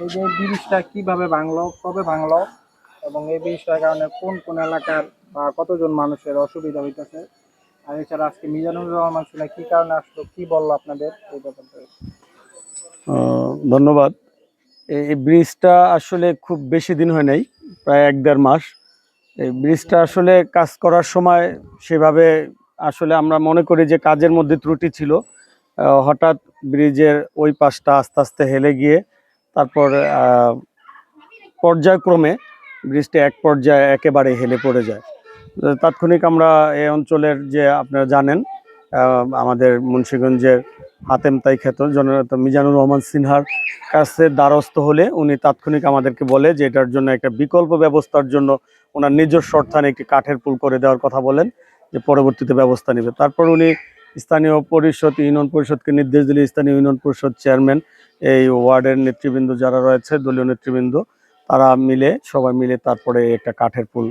এই যে ব্রিজটা কিভাবে ভাঙলো, কবে ভাঙলো, এবং এই ব্রিজটার কারণে কোন কোন এলাকার বা কতজন মানুষের অসুবিধা হইতেছে, আর এছাড়া আজকে মিজানুর রহমান সিনহা কি কারণে আসলো, কি বললো আপনাদের এই ব্যাপারটা? ধন্যবাদ। এই ব্রিজটা আসলে খুব বেশি দিন হয় নাই, প্রায় 1-1.5 মাস। এই ব্রিজটা আসলে কাজ করার সময় সেভাবে আসলে আমরা মনে করি যে কাজের মধ্যে ত্রুটি ছিল। হঠাৎ ব্রিজের ওই পাশটা আস্তে আস্তে হেলে গিয়ে তারপর পর্যায়ক্রমে ব্রিজটা এক পর্যায়ে একেবারে হেলে পড়ে যায়। তাৎক্ষণিক আমরা এই অঞ্চলের, যে আপনারা জানেন, আমাদের মুন্সিগঞ্জের হাতেম তাই খ্যাত জননেতা মিজানুর রহমান সিনহার কাছে দ্বারস্থ হলে উনি তাৎক্ষণিক আমাদেরকে বলে যে এটার জন্য একটা বিকল্প ব্যবস্থার জন্য ওনার নিজস্ব অর্থায়নে একটি কাঠের পুল করে দেওয়ার কথা বলেন, যে পরবর্তীতে ব্যবস্থা নেবে। তারপর উনি স্থানীয় পরিষদ, ইউনিয়ন পরিষদকে নির্দেশ দিলে স্থানীয় ইউনিয়ন পরিষদ চেয়ারম্যান, এই ওয়ার্ডের নেতৃবৃন্দ যারা রয়েছে, দলীয় নেতৃবৃন্দ, তারা মিলে, সবাই মিলে তারপরে একটা কাঠের পুল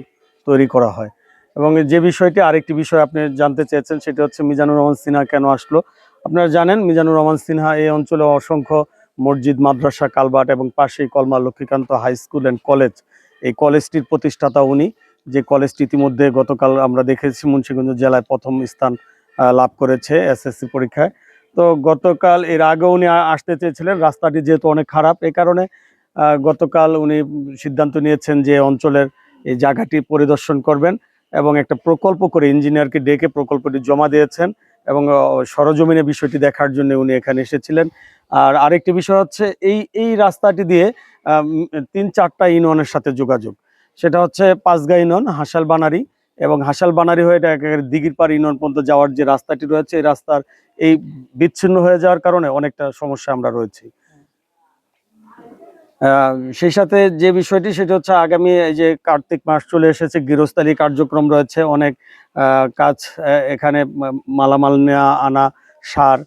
তৈরি করা হয়। এবং যে বিষয়টি, আরেকটি বিষয় আপনি জানতে চেয়েছেন, সেটা হচ্ছে মিজানুর রহমান সিনহা কেন আসলো। আপনারা জানেন মিজানুর রহমান সিনহা এই অঞ্চলে অসংখ্য মসজিদ, মাদ্রাসা, কালভার্ট এবং পাশেই Kalma Lakshmikanta high school and college, এই কলেজটির প্রতিষ্ঠাতা উনি। যে কলেজটি ইতিমধ্যে গতকাল আমরা দেখেছি মুন্সিগঞ্জ জেলায় প্রথম স্থান লাভ করেছে এসএসসি পরীক্ষায়। তো গতকাল, এর আগে উনি আসতে চেয়েছিলেন, রাস্তাটি যেহেতু অনেক খারাপ, এই কারণে গতকাল উনি সিদ্ধান্ত নিয়েছেন যে অঞ্চলের এই জায়গাটি পরিদর্শন করবেন এবং একটা প্রকল্প করে ইঞ্জিনিয়ারকে ডেকে প্রকল্পটি জমা দিয়েছেন এবং সরজমিনে বিষয়টি দেখার জন্য উনি এখানে এসেছিলেন। আর আরেকটি বিষয় হচ্ছে এই এই রাস্তাটি দিয়ে 3-4টা ইউনিয়নের সাথে যোগাযোগ। সেটা হচ্ছে পাঁচগাঁ ইউনিয়ন, হাসাল বানারি, এবং হাসাল বানারি হয়ে এটা একেবারে দিঘিরপাড় ইউনিয়ন পর্যন্ত যাওয়ার যে রাস্তাটি রয়েছে, এই রাস্তার এই বিচ্ছিন্ন হয়ে যাওয়ার কারণে অনেকটা সমস্যা আমরা রয়েছি। সেই সাথে যে বিষয়টি, সেটা হচ্ছে আগামী এই যে কার্তিক মাস চলে এসেছে, গৃহস্থালী কার্যক্রম রয়েছে অনেক, কাজ, এখানে মালামাল নেওয়া আনা, সার,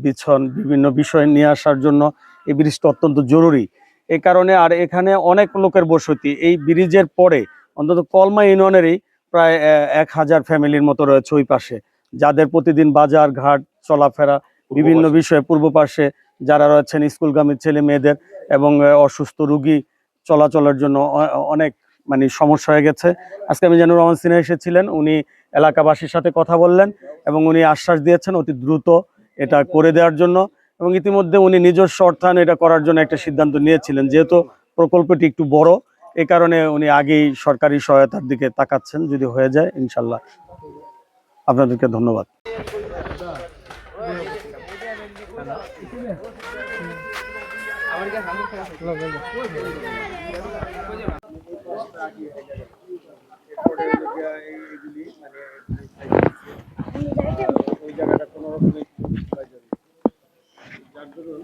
বিছন, বিভিন্ন বিষয় নিয়ে আসার জন্য এই ব্রিজটা অত্যন্ত জরুরি। এই কারণে, আর এখানে অনেক লোকের বসতি, এই ব্রিজের পরে অন্তত কলমা ইউনিয়নেরই প্রায় 1000 ফ্যামিলির মতো রয়েছে ওই পাশে, যাদের প্রতিদিন বাজার ঘাট চলাফেরা, বিভিন্ন বিষয়ে পূর্ব পাশে যারা রয়েছেন স্কুলগামী ছেলে মেয়েদের এবং অসুস্থ রোগী চলাচলের জন্য অনেক মানে সমস্যা হয়ে গেছে। আজকে মিজানুর রহমান সিনহা এসেছিলেন, উনি এলাকাবাসীর সাথে কথা বললেন এবং উনি আশ্বাস দিয়েছেন অতি দ্রুত এটা করে দেওয়ার জন্য। এবং ইতিমধ্যে উনি নিজস্ব অর্থায়নে এটা করার জন্য একটা সিদ্ধান্ত নিয়েছিলেন, যেহেতু প্রকল্পটি একটু বড়, এই কারণে উনি আগেই সরকারি সহায়তার দিকে তাকাচ্ছেন, যদি হয়ে যায় ইনশাল্লাহ। আপনাদেরকে ধন্যবাদ। ওই জায়গাটা কোনো রকমের যার দরুন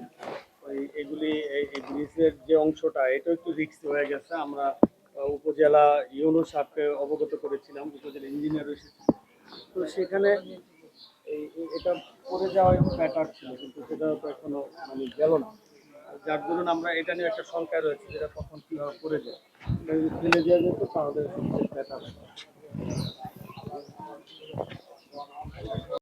এগুলি, এই ব্রিজের যে অংশটা, এটা একটু রিস্ক হয়ে গেছে। আমরা উপজেলা ইউনো সাহেবকে অবগত করেছিলাম, উপজেলা ইঞ্জিনিয়ার এসেছে, তো সেখানে এটা পড়ে যাওয়া একটু ব্যাটার ছিল, কিন্তু সেটা তো এখনো মানে গেল না। যার দরুন আমরা এটা নিয়ে একটা শঙ্কায় রয়েছে, যেটা কখন কীভাবে পড়ে যায়, ফেলে দেওয়া যেত তাহলে ব্যাটার।